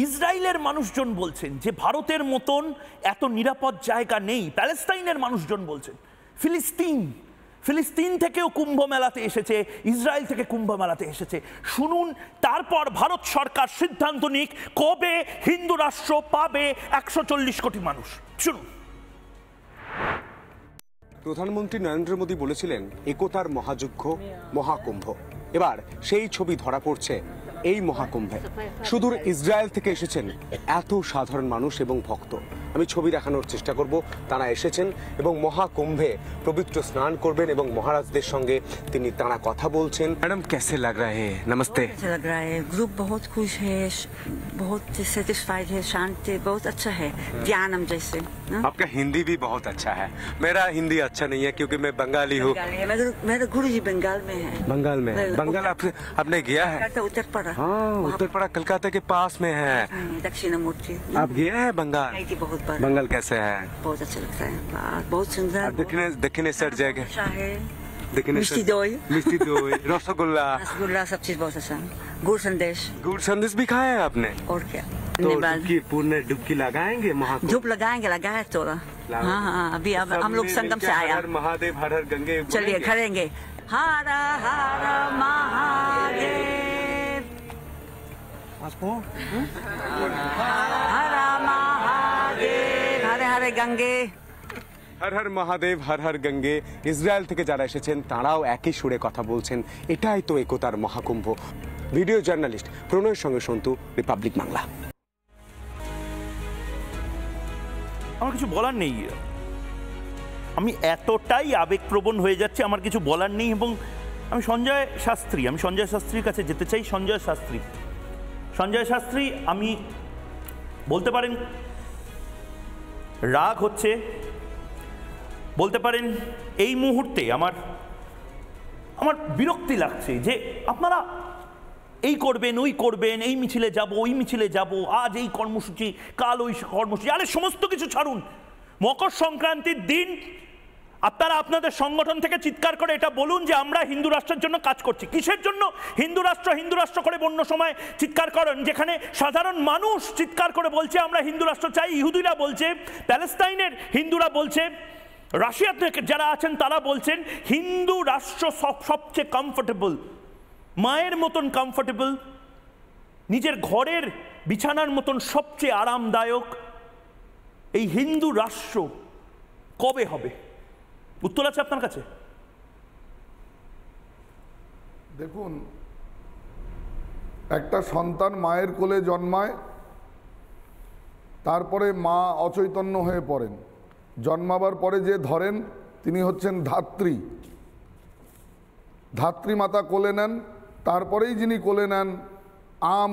ইসরায়েলের মানুষজন বলছেন যে ভারতের মতন এত নিরাপদ জায়গা নেই। প্যালেস্তাইনের মানুষজন বলছেন, ফিলিস্তিন থেকেও কুম্ভ মেলাতে এসেছে, ইসরায়েল থেকে কুম্ভ মেলাতে এসেছে। শুনুন, তারপর ভারত সরকার সিদ্ধান্ত নিক কবে হিন্দু রাষ্ট্র পাবে 140 কোটি মানুষ। শুনুন। প্রধানমন্ত্রী নরেন্দ্র মোদী বলেছিলেন একতার মহাযজ্ঞ মহাকুম্ভ। এবার সেই ছবি ধরা পড়ছে এই মহাকুম্ভে। সুদূর ইসরায়েল থেকে এসেছেন এত সাধারণ মানুষ এবং ভক্ত। আমি ছবি দেখানোর চেষ্টা করব। তারা এসেছেন এবং মহাকুম্ভে পবিত্র স্নান করবেন এবং মহারাজদের সঙ্গে তারা কথা বলছেন। ম্যাডাম कैसे लग रहा है? नमस्ते। अच्छा लग रहा है, ग्रुप बहुत खुश है, बहुत सेटिस्फाइड है, शांत है, बहुत अच्छा है, ध्यानम जैसे। आपका हिंदी भी बहुत अच्छा है। मेरा हिंदी अच्छा नहीं है क्योंकि मैं बंगाली हूँ। मेरा गुरु जी बंगाल में है। बंगाल में? बंगाल आपने गया है? उत्तरपाड़ा। हाँ, उत्तरपाड़ा कलकत्ता के पास में है। दक्षिणामूर्ति। आप गया है बंगाल? बहुत बार। बंगाल कैसे है? बहुत अच्छा लगता है, बहुत सुंदर। दक्षिणेश्वर जगह अच्छा है। मिष्टी दोई, रसगुल्ला सब चीज बहुत अच्छा। गुड़ संदेश भी खाया है आपने? और क्या? तो डुबकी लगाएंगे? धूप लगाया थोड़ा। हाँ, अभी अब हम लोग संगम से आया। महादेव हर हर गंगे। चलिए करेंगे। हर हर महादेव, हर महादेव, हरे हरे गंगे। हर हर महादेव हर हर गंगे। ইসরায়েল থেকে যারা এসেছেন তারাও একই সুরে কথা বলছেন, এটাই তো একতার মহাকুম্ভ। ভিডিও জার্নালিস্ট প্রণয়ের সঙ্গে সন্তু, রিপাবলিক বাংলা। আমার কিছু বলার নেই, আমি এতটাই আবেগপ্রবণ হয়ে যাচ্ছি, আমার কিছু বলার নেই। এবং আমি সঞ্জয় শাস্ত্রীর কাছে যেতে চাই। সঞ্জয় শাস্ত্রী, আমি বলতে পারেন রাগ হচ্ছে, বলতে পারেন এই মুহূর্তে আমার বিরক্তি লাগছে যে আপনারা এই করবেন ওই করবেন, এই মিছিলে যাব ওই মিছিলে যাব, আজ এই কর্মসূচি কাল ওই কর্মসূচি। আরে সমস্ত কিছু ছাড়ুন, মকর সংক্রান্তির দিন আপনারা আপনাদের সংগঠন থেকে চিৎকার করে এটা বলুন যে আমরা হিন্দু রাষ্ট্রের জন্য কাজ করছি। কিসের জন্য হিন্দু রাষ্ট্র করে অন্য সময় চিৎকার করেন, যেখানে সাধারণ মানুষ চিৎকার করে বলছে আমরা হিন্দু রাষ্ট্র চাই। ইহুদিরা বলছে, প্যালেস্তাইনের হিন্দুরা বলছে, রাশিয়াতে যারা আছেন তারা বলছেন হিন্দু রাষ্ট্র সবচেয়ে কমফোর্টেবল, মায়ের মতন কমফোর্টেবল, নিজের ঘরের বিছানার মতন সবচেয়ে আরামদায়ক। এই হিন্দু রাষ্ট্র কবে হবে? উত্তর আছে আপনার কাছে? দেখুন, একটা সন্তান মায়ের কোলে জন্মায়, তারপরে মা অচৈতন্য হয়ে পড়েন। জন্মাবার পরে যে ধরেন তিনি হচ্ছেন ধাত্রী মাতা কোলে নেন, তারপরেই যিনি কোলে নেন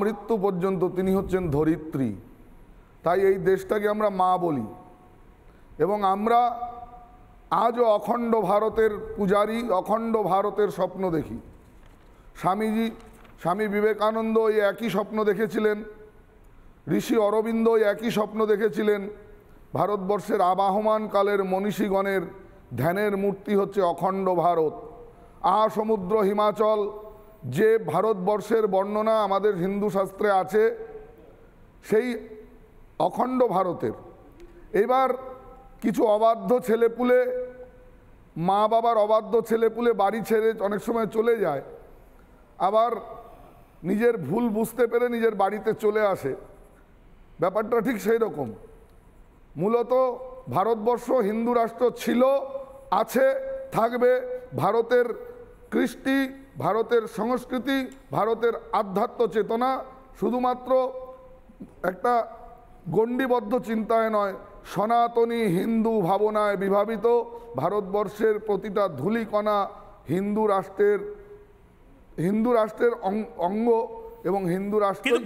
মৃত্যু পর্যন্ত তিনি হচ্ছেন ধরিত্রী। তাই এই দেশটাকে আমরা মা বলি এবং আমরা আজও অখণ্ড ভারতের পূজারী, অখণ্ড ভারতের স্বপ্ন দেখি। স্বামী বিবেকানন্দ এই একই স্বপ্ন দেখেছিলেন, ঋষি অরবিন্দ একই স্বপ্ন দেখেছিলেন। ভারতবর্ষের আবাহমান কালের মনীষীগণের ধ্যানের মূর্তি হচ্ছে অখণ্ড ভারত। সমুদ্র হিমাচল যে ভারতবর্ষের বর্ণনা আমাদের হিন্দু শাস্ত্রে আছে, সেই অখণ্ড ভারতের। এবার কিছু অবাধ্য ছেলেপুলে, মা বাবার অবাধ্য ছেলেপুলে বাড়ি ছেড়ে অনেক সময় চলে যায়, আবার নিজের ভুল বুঝতে পেরে নিজের বাড়িতে চলে আসে। ব্যাপারটা ঠিক সেই রকম। মূলত ভারতবর্ষ হিন্দু রাষ্ট্র ছিল, আছে, থাকবে। ভারতের কৃষ্টি, ভারতের সংস্কৃতি, ভারতের আধ্যাত্ম চেতনা শুধুমাত্র একটা গণ্ডিবদ্ধ চিন্তায় নয়, সনাতনী হিন্দু ভাবনায় বিভাবিত। ভারতবর্ষের প্রতিটা ধূলিকণা হিন্দু রাষ্ট্রের অঙ্গ এবং হিন্দু রাষ্ট্র। কিন্তু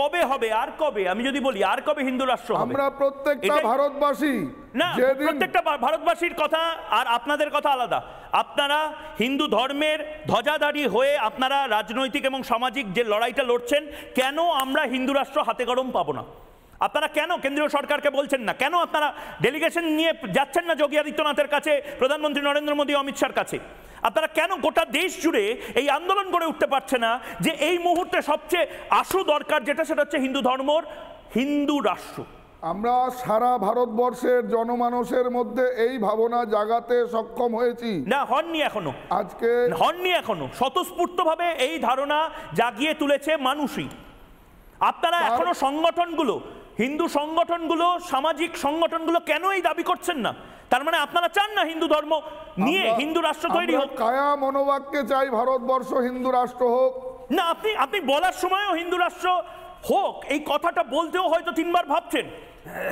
কবে হবে? আর কবে? আমি যদি বলি আর কবে হিন্দু রাষ্ট্র হবে? আমরা প্রত্যেকটা ভারতবাসী, না প্রত্যেকটা ভারতবাসীর কথা আর আপনাদের কথা আলাদা। আপনারা হিন্দু ধর্মের ধ্বজাধারী হয়ে আপনারা রাজনৈতিক এবং সামাজিক যে লড়াইটা লড়ছেন, কেন আমরা হিন্দু রাষ্ট্র হাতে কলম পাবো না? আপনারা কেন কেন্দ্রীয় সরকারকে বলছেন না? কেন আপনারা ডেলিগেশন নিয়ে যাচ্ছেন না যোগী আদিত্যনাথের কাছে, প্রধানমন্ত্রী নরেন্দ্র মোদী, অমিত শাহর কাছে? আপনারা কেন গোটা দেশ জুড়ে এই আন্দোলন গড়ে উঠতে পারছে না যে এই মুহূর্তে সবচেয়ে আশু দরকার যেটা, সেটা হচ্ছে হিন্দু ধর্মর হিন্দু রাষ্ট্র? আমরা সারা ভারতবর্ষের জনমানসের মধ্যে এই ভাবনা জাগাতে সক্ষম হয়েছি না, হননি এখনো, আজকে হননি এখনো। স্বতঃস্ফূর্তভাবে এই ধারণা জাগিয়ে তুলেছে মানুষই। আপনারা এখনো সংগঠনগুলো, হিন্দু সংগঠনগুলো, সামাজিক সংগঠনগুলো কেন এই দাবি করছেন না? তার মানে আপনারা চান না হিন্দু ধর্ম নিয়ে হিন্দু রাষ্ট্র তৈরি হোক? কায়া মনোবাক্যে চাই ভারতবর্ষ হিন্দু রাষ্ট্র হোক। না, আপনি বলার সময়ও হিন্দু রাষ্ট্র হোক এই কথাটা বলতেও হয়তো 3 বার ভাবছেন।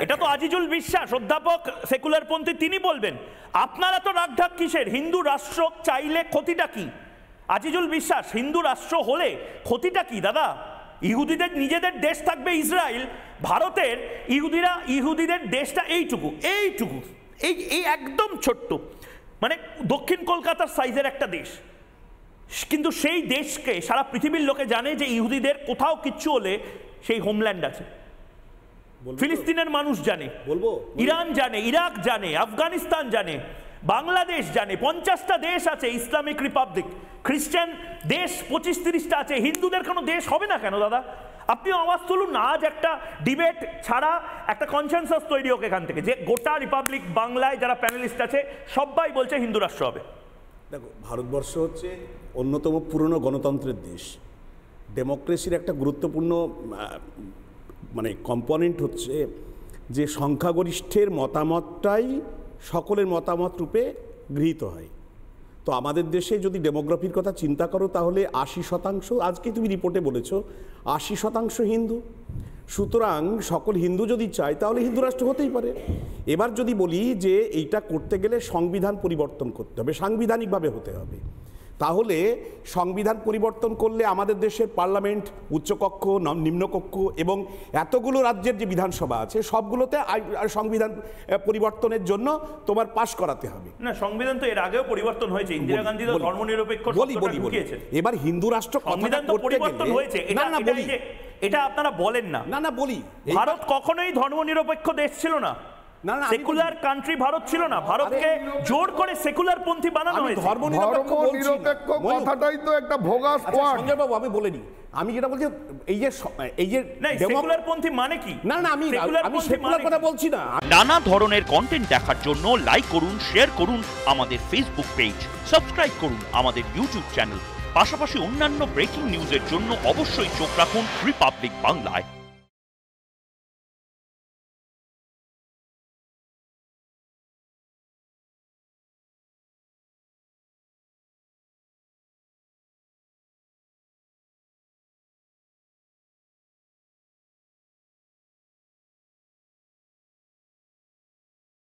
এটা তো আজিজুল বিশ্বাস, অধ্যাপক সেকুলার পন্থী, তিনি বলবেন। আপনারা তো রাগঢাক কিসের? হিন্দু রাষ্ট্র চাইলে ক্ষতিটা কি? আজিজুল বিশ্বাস, হিন্দু রাষ্ট্র হলে ক্ষতিটা কি দাদা? ইহুদিদের নিজেদের দেশ থাকবে ইসরায়েল, ভারতের ইহুদিদের দেশটা এইটুকু এইটুকু, এই একদম ছোট্ট, মানে দক্ষিণ কলকাতার সাইজের একটা দেশ। কিন্তু সেই দেশকে সারা পৃথিবীর লোকে জানে যে ইহুদিদের কোথাও কিচ্ছু হলে সেই হোমল্যান্ড আছে। ফিলিস্তিনের মানুষ জানে, ইরান জানে, ইরাক জানে, আফগানিস্তান জানে, বাংলাদেশ জানে, 50টা দেশ আছে, ইসলামিক রিপাবলিক, খ্রিস্টান দেশ 25-30টা আছে। হিন্দুদের কোনো দেশ হবে না কেন দাদা? আপনিও আওয়াজ তুলুন না। আজ একটা ডিবেট ছাড়া একটা কনসেনসাস তৈরি হোক এখান থেকে যে গোটা রিপাবলিক বাংলায় যারা প্যানেলিস্ট আছে সবাই বলছে হিন্দু রাষ্ট্র হবে। দেখো, ভারতবর্ষ হচ্ছে অন্যতম পুরনো গণতন্ত্রের দেশ। ডেমোক্রেসির একটা গুরুত্বপূর্ণ মানে কম্পোনেন্ট হচ্ছে যে সংখ্যাগরিষ্ঠের মতামতটাই সকলের মতামত রূপে গৃহীত হয়। তো আমাদের দেশে যদি ডেমোগ্রাফির কথা চিন্তা করো তাহলে 80%, আজকে তুমি রিপোর্টে বলেছো 80% হিন্দু। সুতরাং সকল হিন্দু যদি চায় তাহলে হিন্দু রাষ্ট্র হতেই পারে। এবার যদি বলি যে এইটা করতে গেলে সংবিধান পরিবর্তন করতে হবে, সাংবিধানিকভাবে হতে হবে, তাহলে সংবিধান পরিবর্তন করলে আমাদের দেশের পার্লামেন্ট, উচ্চকক্ষ, নিম্নকক্ষ এবং এতগুলো রাজ্যের যে বিধানসভা আছে সবগুলোতে সংবিধান পরিবর্তনের জন্য তোমার পাশ করাতে হবে। না, সংবিধান তো এর আগেও পরিবর্তন হয়েছে। ইন্দিরা গান্ধী তো ধর্মনিরপেক্ষ শব্দটা ঢুকিয়েছেন। এবার হিন্দু রাষ্ট্র সংবিধান তো পরিবর্তন হয়েছে, এটা আপনারা বলেন না। না বলি, ভারত কখনোই ধর্মনিরপেক্ষ দেশ ছিল না, সেকুলার কান্ট্রি ভারত ছিল না। ভারতকে জোর করে সেকুলার পন্থী বানানো হয়েছে। ধর্মনিরপেক্ষ কথাটাই তো একটা ভোগাস ওয়ার্ড। সঞ্জয় বাবু, আমি বলিনি, আমি যেটা বলছি এই যে সেকুলার পন্থী মানে কি? না আমি সেকুলার কথা বলছি না। নানা ধরনের কন্টেন্ট দেখার জন্য লাইক করুন, শেয়ার করুন আমাদের ফেসবুক পেজ, সাবস্ক্রাইব করুন আমাদের ইউটিউব চ্যানেল। পাশাপাশি অন্যান্য ব্রেকিং নিউজের জন্য অবশ্যই চোখ রাখুন রিপাবলিক বাংলায়।